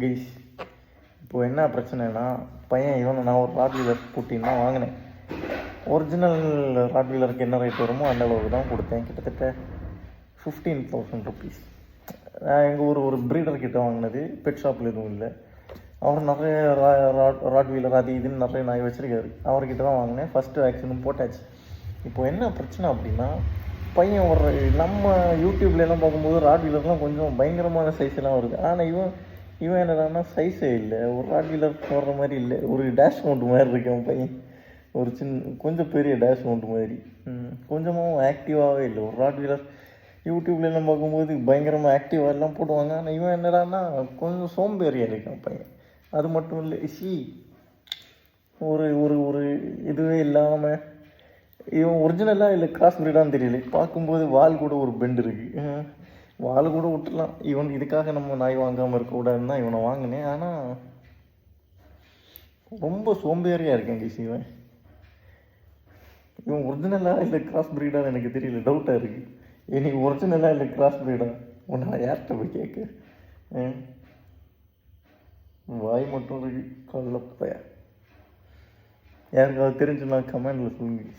Guys, இப்போது என்ன பிரச்சனைனா, பையன் நான் ஒரு ராட்வீலர் குட்டின்னு தான் வாங்கினேன். ஒரிஜினல் ராட்வீலருக்கு என்ன ரேட் வருமோ அந்த அளவுக்கு தான் கொடுத்தேன். கிட்டத்தட்ட 15,000 ருபீஸ். நான் எங்கள் ஒரு ப்ரீடர் கிட்ட வாங்கினது, பெட் ஷாப்பில் எதுவும் இல்லை. அவர் நிறைய ராட்வீலர் அது இதுன்னு நிறைய நாய் வச்சுருக்காரு. அவர்கிட்ட தான் வாங்கினேன். ஃபஸ்ட்டு வேக்சினும் போட்டாச்சு. இப்போது என்ன பிரச்சனை அப்படின்னா, பையன் ஒரு நம்ம யூடியூப்லாம் பார்க்கும்போது ராட்வீலர்லாம் கொஞ்சம் பயங்கரமான சைஸ்லாம் வருது. ஆனால் இவன் என்னடான்னா சைஸே இல்லை, ஒரு ராட்வீலர் போடுற மாதிரி இல்லை, ஒரு டேஷ் மவுண்ட் மாதிரி இருக்கு அவன் பையன். ஒரு கொஞ்சம் பெரிய டேஷ் மவுண்ட் மாதிரி, கொஞ்சமும் ஆக்டிவாகவே இல்லை. ஒரு ராட்வீலர் யூடியூப்லாம் பார்க்கும்போது பயங்கரமாக ஆக்டிவாக எல்லாம் போடுவாங்க. ஆனால் இவன் என்னடான்னா கொஞ்சம் சோம்பேறியாக இருக்கான் பையன். அது மட்டும் இல்லை, ஒரு ஒரு ஒரு இதுவே இல்லாமல் இவன் ஒரிஜினலாக இல்லை கிராஸ் ப்ரீடான்னு தெரியல. பார்க்கும்போது வால் கூட ஒரு பெண்டு இருக்குது, வால் கூட விட்டுலாம். இதுக்காக நம்ம நாய் வாங்காமல் இருக்கக்கூடாதுன்னு தான் இவனை வாங்கினேன். ஆனால் ரொம்ப சோம்பேறியாக இருக்கேன் கைஸ். இவன் ஒரிஜினலாக இல்லை கிராஸ் ப்ரீடான்னு எனக்கு தெரியல, டவுட்டாக இருக்குது. எனக்கு ஒரிஜினலாக இல்லை கிராஸ் ப்ரீடா உன்னை யார்கிட்ட போய் கேட்க? வாய் மட்டும் இருக்கு, கல்லப்பையா. யாருக்காவது தெரிஞ்சுன்னா கமெண்டில் சொல்லுங்க.